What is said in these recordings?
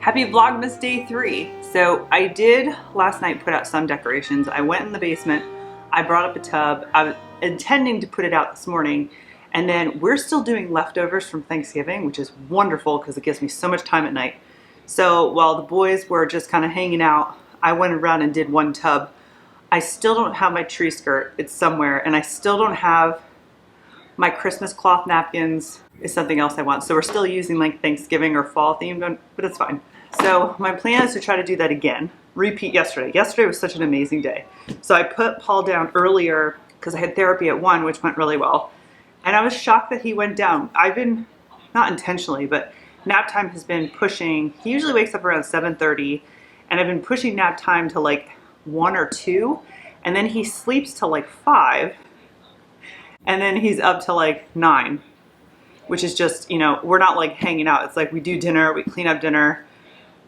Happy Vlogmas Day 3. So I did last night put out some decorations. I went in the basement, I brought up a tub. I was intending to put it out this morning, and then we're still doing leftovers from Thanksgiving, which is wonderful because it gives me so much time at night. So while the boys were just kind of hanging out, I went around and did one tub. I still don't have my tree skirt, it's somewhere, and I still don't have my Christmas cloth napkins is something else I want. So we're still using like Thanksgiving or fall themed, but it's fine. So my plan is to try to do that again. Repeat yesterday. Yesterday was such an amazing day. So I put Paul down earlier because I had therapy at 1, which went really well. And I was shocked that he went down. I've been, not intentionally, but nap time has been pushing. He usually wakes up around 7:30, and I've been pushing nap time to like 1 or 2. And then he sleeps till like 5. And then he's up to like 9, which is just, you know, we're not like hanging out. It's like we do dinner, we clean up dinner,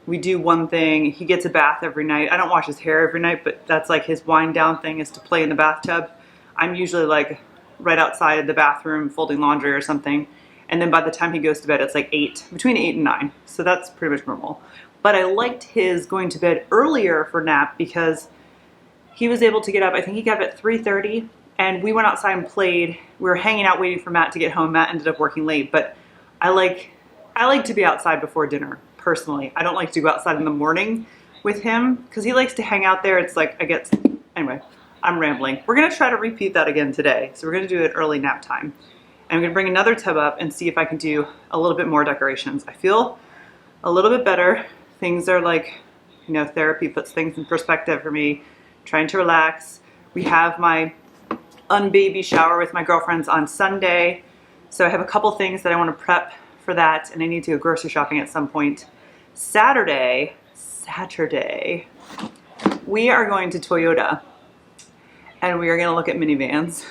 we do one thing. He gets a bath every night. I don't wash his hair every night, but that's like his wind down thing is to play in the bathtub. I'm usually like right outside of the bathroom folding laundry or something. And then by the time he goes to bed, it's like 8, between 8 and 9. So that's pretty much normal. But I liked his going to bed earlier for nap because he was able to get up. I think he got up at 3:30. And we went outside and played. We were hanging out waiting for Matt to get home. Matt ended up working late, but I like to be outside before dinner, personally. I don't like to go outside in the morning with him because he likes to hang out there. It's like, anyway, I'm rambling. We're gonna try to repeat that again today. So we're gonna do it early nap time. And I'm gonna bring another tub up and see if I can do a little bit more decorations. I feel a little bit better. Things are like, you know, therapy puts things in perspective for me, trying to relax. We have my unbaby shower with my girlfriends on Sunday. So I have a couple things that I want to prep for that, and I need to go grocery shopping at some point. Saturday, we are going to Toyota and we are going to look at minivans.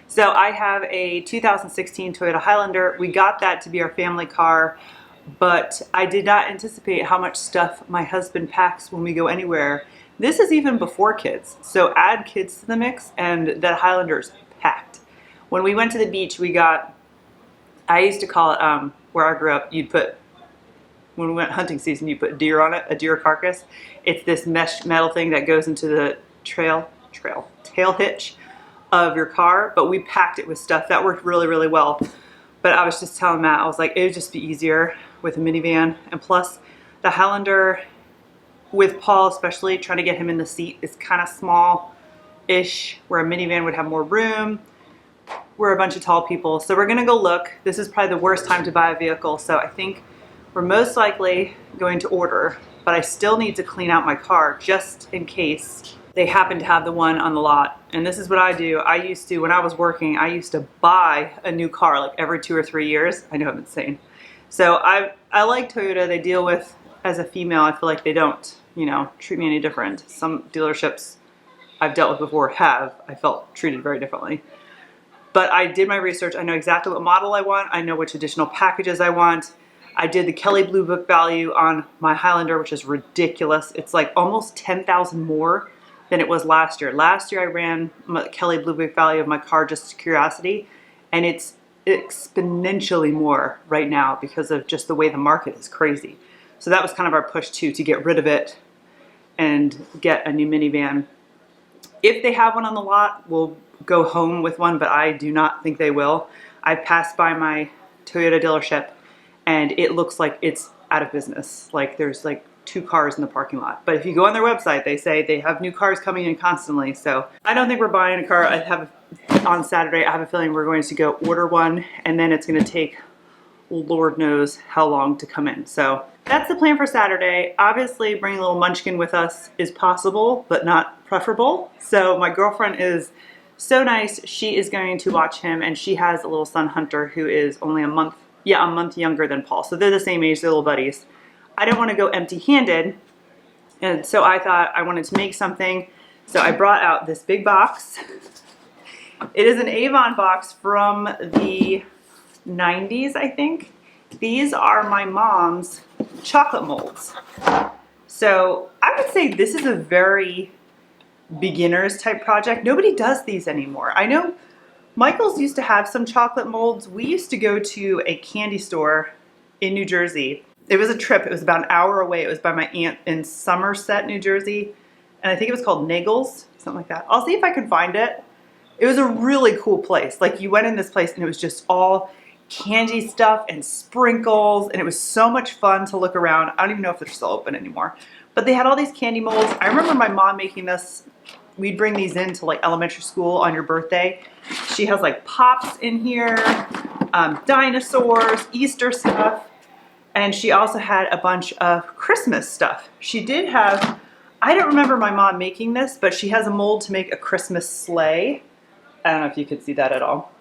So I have a 2016 Toyota Highlander. We got that to be our family car, but I did not anticipate how much stuff my husband packs when we go anywhere. This is even before kids, so add kids to the mix and that Highlander's packed. When we went to the beach, we got, I used to call it, where I grew up, you'd put, when we went hunting season, you put deer on it, a deer carcass. It's this mesh metal thing that goes into the tail hitch of your car, but we packed it with stuff. That worked really, really well. But I was just telling Matt, I was like, it would just be easier with a minivan. And plus, the Highlander, with Paul especially, trying to get him in the seat is kind of small-ish, where a minivan would have more room. We're a bunch of tall people, so we're gonna go look. This is probably the worst time to buy a vehicle, so I think we're most likely going to order, but I still need to clean out my car just in case they happen to have the one on the lot. And this is what I do. I used to, when I was working, I used to buy a new car like every 2 or 3 years. I know I'm insane. So I like Toyota. They deal with, as a female, I feel like they don't, you know, treat me any different. Some dealerships I've dealt with before I felt treated very differently. But I did my research. I know exactly what model I want. I know which additional packages I want. I did the Kelley Blue Book value on my Highlander, which is ridiculous. It's like almost 10,000 more than it was last year. Last year I ran my Kelley Blue Book value of my car just to curiosity, and it's exponentially more right now because of just the way the market is crazy. So that was kind of our push too, to get rid of it and get a new minivan. If they have one on the lot, we'll go home with one, but I do not think they will. I passed by my Toyota dealership and it looks like it's out of business. Like there's like 2 cars in the parking lot. But if you go on their website, they say they have new cars coming in constantly. So I don't think we're buying a car. On Saturday, I have a feeling we're going to go order one, and then it's going to take Lord knows how long to come in. So that's the plan for Saturday. Obviously, bringing a little munchkin with us is possible, but not preferable. So my girlfriend is so nice. She is going to watch him, and she has a little son, Hunter, who is only a month younger than Paul. So they're the same age, they're little buddies. I don't want to go empty-handed, and so I thought I wanted to make something. So I brought out this big box. It is an Avon box from the 90s, I think. These are my mom's chocolate molds. So I would say this is a very beginners type project. Nobody does these anymore. I know Michael's used to have some chocolate molds. We used to go to a candy store in New Jersey It was a trip. It was about an hour away. It was by my aunt in Somerset, New Jersey. And I think it was called Nagel's, something like that. I'll see if I can find it. It was a really cool place. Like, you went in this place and it was just all candy stuff and sprinkles, and it was so much fun to look around. I don't even know if they're still open anymore. But they had all these candy molds. I remember my mom making this. We'd bring these into like elementary school on your birthday. She has like pops in here, dinosaurs, Easter stuff. And she also had a bunch of Christmas stuff. She did have, I don't remember my mom making this, but she has a mold to make a Christmas sleigh. I don't know if you could see that at all.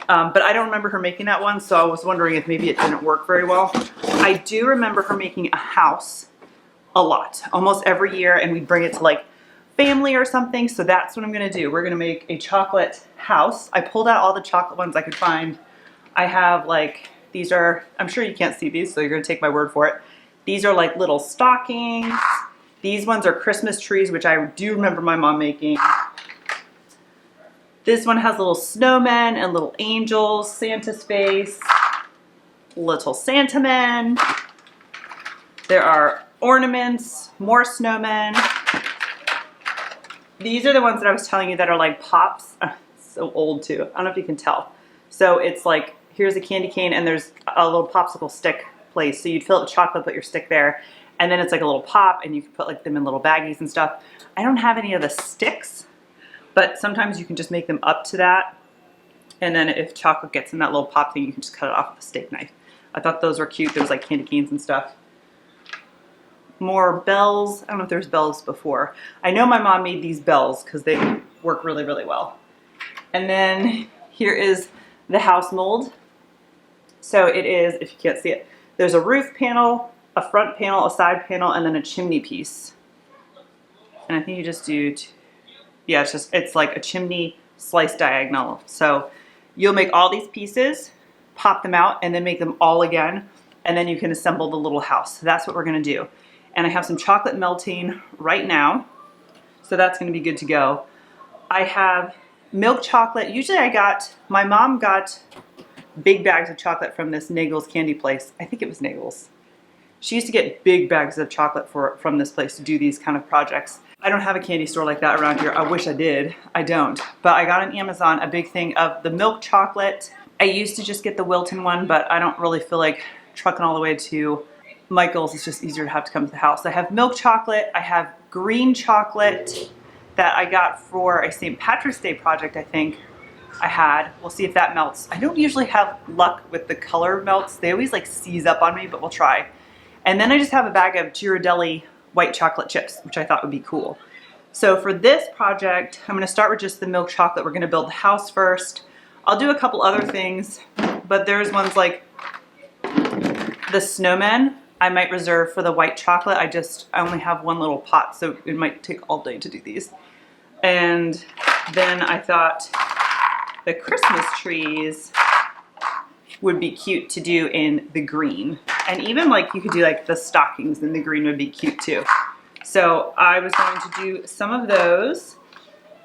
But I don't remember her making that one, so I was wondering if maybe it didn't work very well. I do remember her making a house a lot, almost every year, and we'd bring it to like family or something, so that's what I'm gonna do. We're gonna make a chocolate house. I pulled out all the chocolate ones I could find. I have like, these are, I'm sure you can't see these, so you're gonna take my word for it. These are like little stockings. These ones are Christmas trees, which I do remember my mom making. This one has little snowmen and little angels, Santa's face, little Santa men. There are ornaments, more snowmen. These are the ones that I was telling you that are like pops. So old too. I don't know if you can tell. So it's like, here's a candy cane and there's a little popsicle stick place. So you'd fill it with chocolate, put your stick there, and then it's like a little pop, and you can put like them in little baggies and stuff. I don't have any of the sticks, but sometimes you can just make them up to that. And then if chocolate gets in that little pop thing, you can just cut it off with a steak knife. I thought those were cute. There was like candy canes and stuff. More bells. I don't know if there's bells before. I know my mom made these bells because they work really, really well. And then here is the house mold. So it is, if you can't see it, there's a roof panel, a front panel, a side panel, and then a chimney piece. And I think you just do, yeah, it's like a chimney sliced diagonal. So you'll make all these pieces, pop them out, and then make them all again. And then you can assemble the little house. So that's what we're gonna do. And I have some chocolate melting right now. So that's gonna be good to go. I have milk chocolate. Usually my mom got big bags of chocolate from this Nagel's candy place. I think it was Nagel's. She used to get big bags of chocolate from this place to do these kind of projects. I don't have a candy store like that around here. I wish I did. I don't. But I got on Amazon a big thing of the milk chocolate. I used to just get the Wilton one, but I don't really feel like trucking all the way to Michael's. It's just easier to have to come to the house. I have milk chocolate. I have green chocolate that I got for a St. Patrick's Day project, I think I had. We'll see if that melts. I don't usually have luck with the color melts. They always like seize up on me, but we'll try. And then I just have a bag of Ghirardelli white chocolate chips, which I thought would be cool. So for this project, I'm gonna start with just the milk chocolate. We're gonna build the house first. I'll do a couple other things, but there's ones like the snowmen I might reserve for the white chocolate. I only have one little pot, so it might take all day to do these. And then I thought the Christmas trees would be cute to do in the green. And even like you could do like the stockings in the green would be cute too. So I was going to do some of those.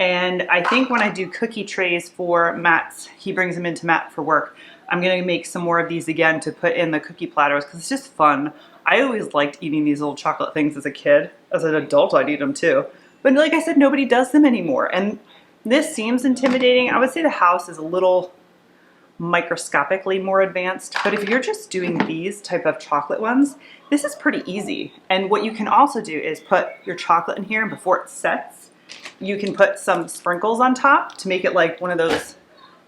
And I think when I do cookie trays for Matt's, he brings them into Matt for work, I'm gonna make some more of these again to put in the cookie platters because it's just fun. I always liked eating these little chocolate things as a kid. As an adult, I'd eat them too. But like I said, nobody does them anymore. And this seems intimidating. I would say the house is a little microscopically more advanced, but if you're just doing these type of chocolate ones, this is pretty easy. And what you can also do is put your chocolate in here, and before it sets, you can put some sprinkles on top to make it like one of those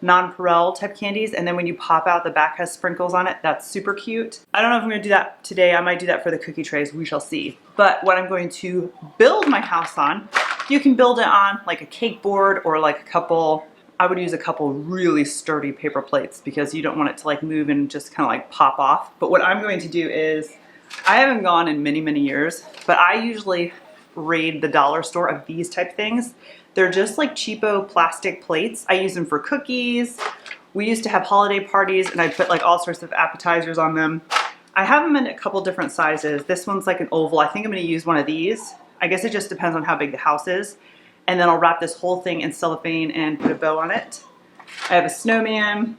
nonpareil type candies, and then when you pop out, the back has sprinkles on it. That's super cute. I don't know if I'm gonna do that today. I might do that for the cookie trays. We shall see. But what I'm going to build my house on, you can build it on like a cake board or like a couple, I would use a couple really sturdy paper plates because you don't want it to like move and just kind of like pop off. But what I'm going to do is, I haven't gone in many, many years, but I usually raid the dollar store of these type things. They're just like cheapo plastic plates. I use them for cookies. We used to have holiday parties and I put like all sorts of appetizers on them. I have them in a couple different sizes. This one's like an oval. I think I'm gonna use one of these. I guess it just depends on how big the house is. And then I'll wrap this whole thing in cellophane and put a bow on it. I have a snowman.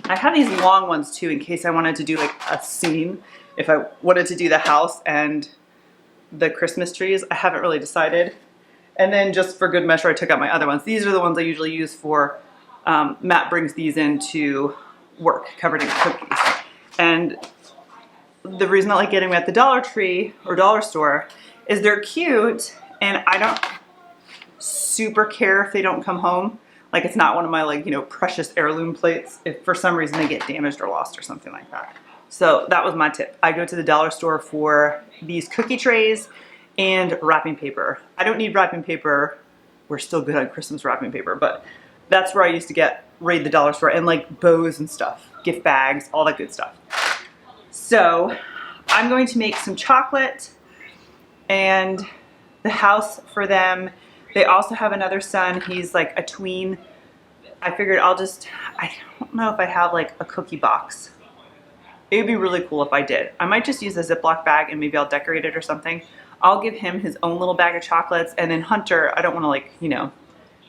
I have these long ones too in case I wanted to do like a scene. if I wanted to do the house and the Christmas trees. I haven't really decided. And then just for good measure, I took out my other ones. These are the ones I usually use for, Matt brings these in to work covered in cookies. And the reason I like getting them at the Dollar Tree or dollar store is they're cute, and I don't super care if they don't come home. Like, it's not one of my, like, you know, precious heirloom plates if for some reason they get damaged or lost or something like that. So that was my tip. I go to the dollar store for these cookie trays and wrapping paper. I don't need wrapping paper. We're still good on Christmas wrapping paper, but that's where I used to raid the dollar store, and like bows and stuff, gift bags, all that good stuff. So I'm going to make some chocolate and the house for them. They also have another son. He's like a tween. I figured I don't know if I have like a cookie box. It would be really cool if I did. I might just use a Ziploc bag and maybe I'll decorate it or something. I'll give him his own little bag of chocolates, and then Hunter, I don't want to, like, you know,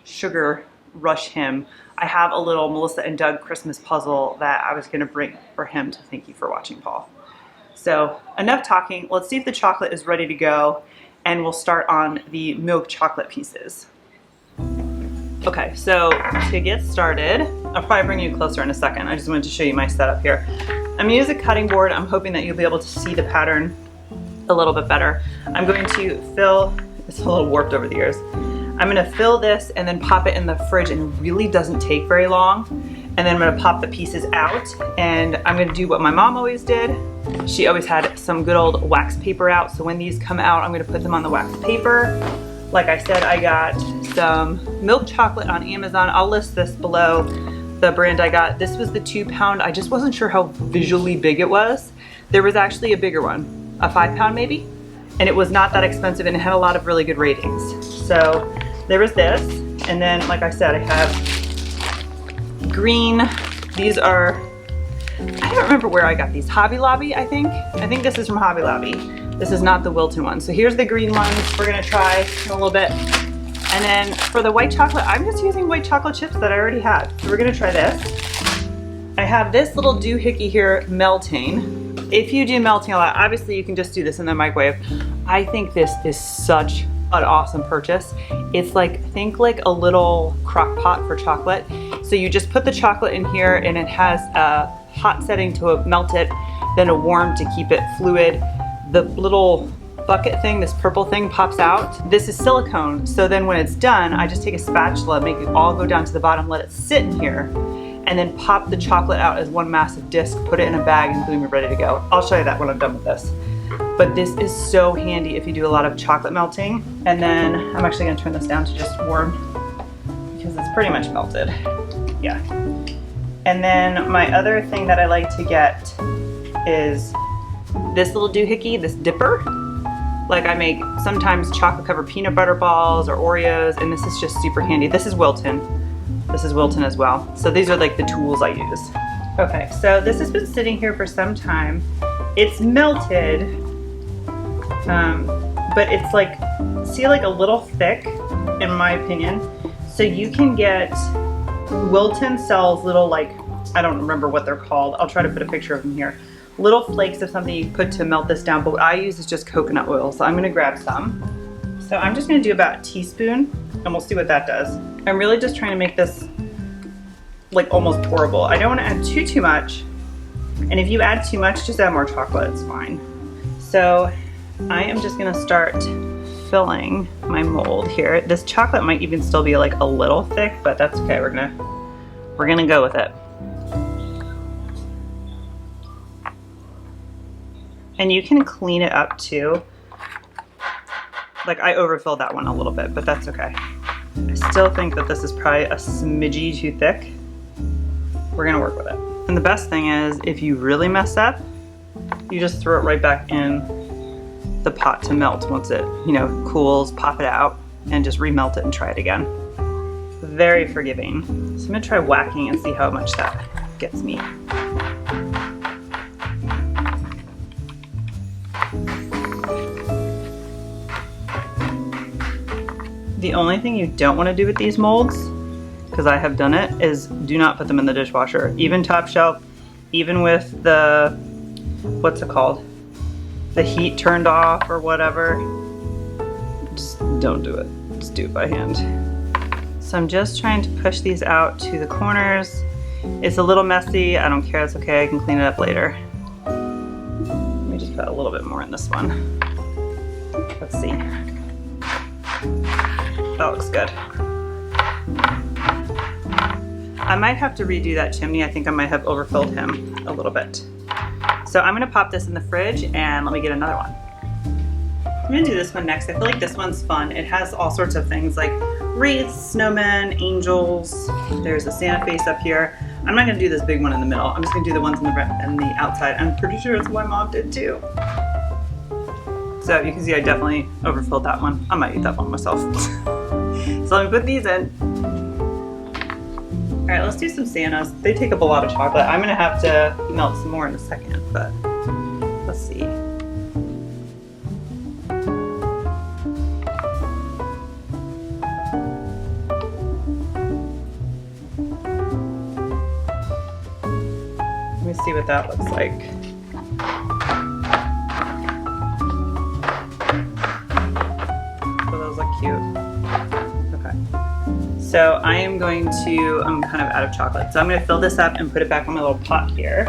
sugar rush him. I have a little Melissa and Doug Christmas puzzle that I was going to bring for him to thank you for watching, Paul. So enough talking. Let's see if the chocolate is ready to go, and we'll start on the milk chocolate pieces. Okay, so to get started, I'll probably bring you closer in a second. I just wanted to show you my setup here. I'm going to use a cutting board. I'm hoping that you'll be able to see the pattern a little bit better. I'm going to fill, it's a little warped over the years. I'm going to fill this and then pop it in the fridge, and it really doesn't take very long. And then I'm going to pop the pieces out, and I'm going to do what my mom always did. She always had some good old wax paper out, so when these come out, I'm going to put them on the wax paper. Like I said, I got some milk chocolate on Amazon. I'll list this below, the brand I got. This was the 2-pound. I just wasn't sure how visually big it was. There was actually a bigger one, a 5-pound maybe, and it was not that expensive, and it had a lot of really good ratings. So there was this, and then like I said, I have green. These are, I don't remember where I got these. Hobby Lobby, I think. I think this is from Hobby Lobby. This is not the Wilton one. So here's the green ones. We're gonna try a little bit. And then for the white chocolate, I'm just using white chocolate chips that I already had. So we're gonna try this. I have this little doohickey here melting. If you do melting a lot, obviously you can just do this in the microwave. I think this is such an awesome purchase. It's like, think like a little crock pot for chocolate. So you just put the chocolate in here, and it has a hot setting to melt it, then a warm to keep it fluid. The little bucket thing, this purple thing, pops out. This is silicone, so then when it's done, I just take a spatula, make it all go down to the bottom, let it sit in here, and then pop the chocolate out as one massive disc, put it in a bag, and boom, you're ready to go. I'll show you that when I'm done with this. But this is so handy if you do a lot of chocolate melting. And then I'm actually gonna turn this down to just warm because it's pretty much melted. Yeah. And then my other thing that I like to get is this little doohickey, this dipper. Like, I make sometimes chocolate covered peanut butter balls or Oreos, and this is just super handy. This is Wilton. This is Wilton as well. So these are like the tools I use. Okay, so this has been sitting here for some time. It's melted, but it's like, see, like a little thick in my opinion. So you can get, Wilton sells little, like, I don't remember what they're called. I'll try to put a picture of them here. Little flakes of something you put to melt this down, but what I use is just coconut oil. So I'm gonna grab some. So I'm just gonna do about a teaspoon, and we'll see what that does. I'm really just trying to make this like almost pourable. I don't wanna add too much. And if you add too much, just add more chocolate, it's fine. So I am just gonna start filling my mold here. This chocolate might even still be like a little thick, but that's okay. We're gonna go with it. And you can clean it up too. Like, I overfilled that one a little bit, but that's okay. I still think that this is probably a smidgy too thick. We're gonna work with it. And the best thing is, if you really mess up, you just throw it right back in the pot to melt once it, you know, cools, pop it out, and just remelt it and try it again. Very forgiving. So I'm gonna try whacking and see how much that gets me. The only thing you don't want to do with these molds, because I have done it, is do not put them in the dishwasher. Even top shelf, even with the, what's it called? the heat turned off or whatever. Just don't do it. Just do it by hand. So I'm just trying to push these out to the corners. It's a little messy. I don't care. It's okay. I can clean it up later. Let me just put a little bit more in this one. Let's see. That looks good. I might have to redo that chimney. I think I might have overfilled him a little bit. So I'm gonna pop this in the fridge and let me get another one. I'm gonna do this one next. I feel like this one's fun. It has all sorts of things like wreaths, snowmen, angels. There's a Santa face up here. I'm not gonna do this big one in the middle. I'm just gonna do the ones in the outside. I'm pretty sure it's what my mom did too. So you can see I definitely overfilled that one. I might eat that one myself. So let me put these in. All right, let's do some Santas. They take up a lot of chocolate. I'm gonna have to melt some more in a second, but let's see. Let me see what that looks like. So those look cute. Okay. So I am going to, I'm kind of out of chocolate. So I'm gonna fill this up and put it back on my little pot here.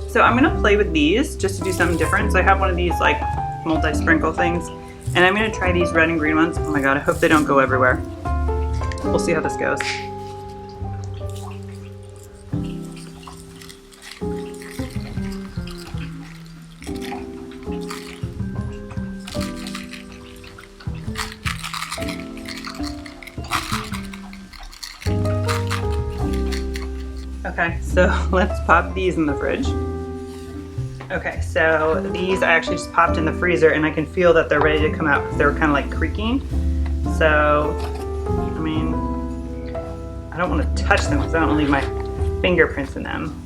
So I'm gonna play with these just to do something different. So I have one of these like multi-sprinkle things and I'm gonna try these red and green ones. Oh my God, I hope they don't go everywhere. We'll see how this goes. Okay, so let's pop these in the fridge. Okay, so these I actually just popped in the freezer and I can feel that they're ready to come out because they're kind of like creaking. So, I mean, I don't want to touch them because I don't want to leave my fingerprints in them.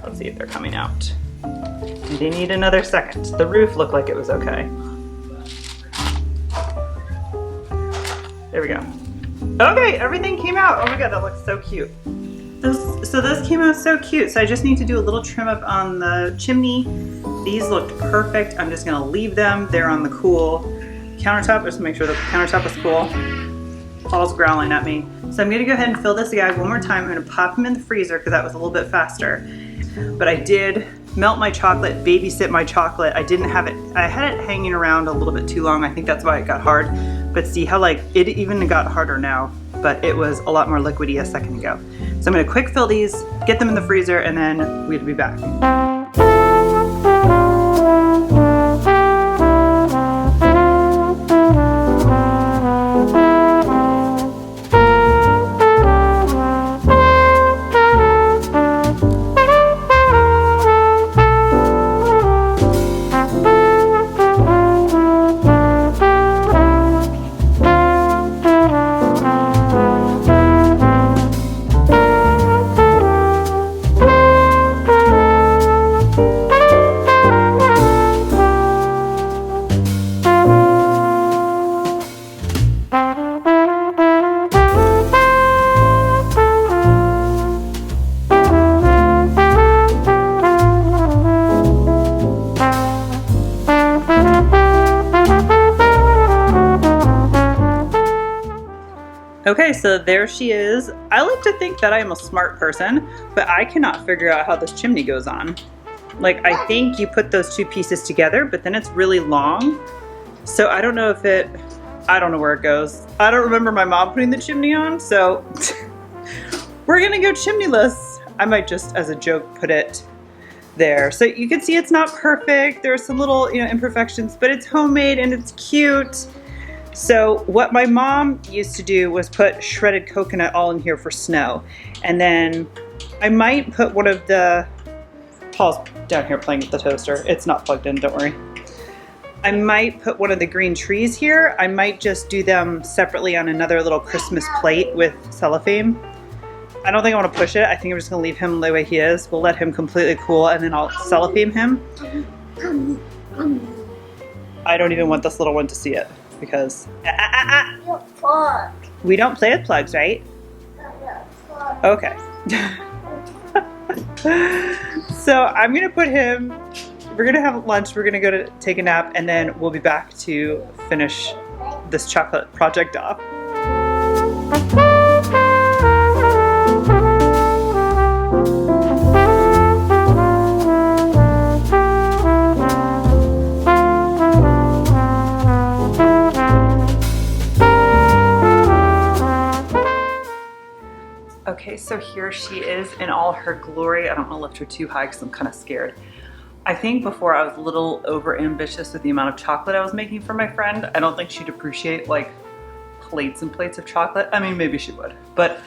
Let's see if they're coming out. They need another second. The roof looked like it was okay. There we go. Okay, everything came out. Oh my God, that looks so cute. So those came out so cute. So I just need to do a little trim up on the chimney. These looked perfect. I'm just gonna leave them. They're on the cool countertop. Just to make sure the countertop is cool. Paul's growling at me. So I'm gonna go ahead and fill this guy one more time. I'm gonna pop him in the freezer because that was a little bit faster. But I did melt my chocolate, babysit my chocolate. I didn't have it, I had it hanging around a little bit too long. I think that's why it got hard. But see how like, it even got harder now, but it was a lot more liquidy a second ago. So I'm gonna quick fill these, get them in the freezer, and then we'll be back. Okay, so there she is. I like to think that I am a smart person, but I cannot figure out how this chimney goes on. Like, I think you put those two pieces together, but then it's really long. So I don't know if it, I don't know where it goes. I don't remember my mom putting the chimney on, so we're gonna go chimneyless. I might just, as a joke, put it there. So you can see it's not perfect. There are some little, imperfections, but it's homemade and it's cute. So what my mom used to do was put shredded coconut all in here for snow. And then I might put one of the, Paul's down here playing with the toaster. It's not plugged in, don't worry. I might put one of the green trees here. I might just do them separately on another little Christmas plate with cellophane. I don't think I want to push it. I think I'm just gonna leave him the way he is. We'll let him completely cool and then I'll cellophane him. I don't even want this little one to see it. Because we don't play with plugs, right? Okay. So I'm gonna put him we're gonna have lunch, we're gonna go to take a nap, and then we'll be back to finish this chocolate project off. Okay, so here she is in all her glory. I don't want to lift her too high because I'm kind of scared. I think before I was a little over ambitious with the amount of chocolate I was making for my friend. I don't think she'd appreciate like plates and plates of chocolate. I mean, maybe she would. But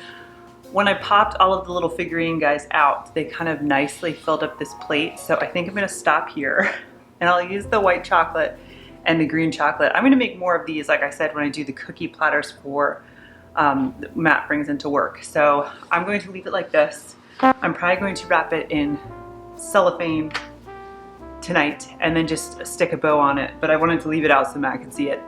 when I popped all of the little figurine guys out, they kind of nicely filled up this plate. So I think I'm gonna stop here and I'll use the white chocolate and the green chocolate. I'm gonna make more of these, like I said, when I do the cookie platters for that Matt brings into work. So I'm going to leave it like this. I'm probably going to wrap it in cellophane tonight and then just stick a bow on it, but I wanted to leave it out so Matt could see it.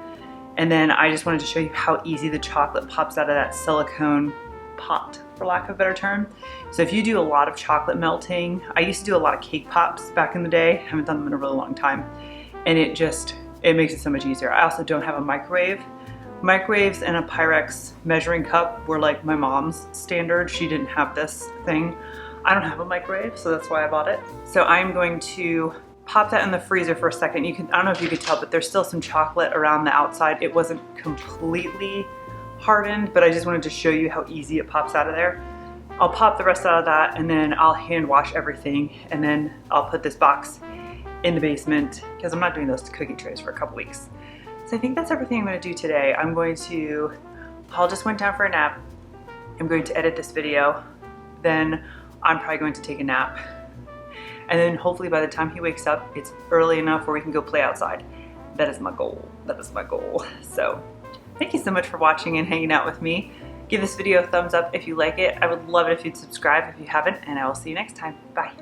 And then I just wanted to show you how easy the chocolate pops out of that silicone pot, for lack of a better term. So if you do a lot of chocolate melting, I used to do a lot of cake pops back in the day, I haven't done them in a really long time, and it makes it so much easier. I also don't have a microwave. Microwaves and a Pyrex measuring cup were like my mom's standard. She didn't have this thing. I don't have a microwave, so that's why I bought it. So I'm going to pop that in the freezer for a second. I don't know if you could tell, but there's still some chocolate around the outside. It wasn't completely hardened, but I just wanted to show you how easy it pops out of there. I'll pop the rest out of that and then I'll hand wash everything, and then I'll put this box in the basement because I'm not doing those cookie trays for a couple weeks. So I think that's everything I'm going to do today. Paul just went down for a nap. I'm going to edit this video. Then I'm probably going to take a nap. And then hopefully by the time he wakes up, it's early enough where we can go play outside. That is my goal. That is my goal. So thank you so much for watching and hanging out with me. Give this video a thumbs up if you like it. I would love it if you'd subscribe if you haven't, and I will see you next time. Bye.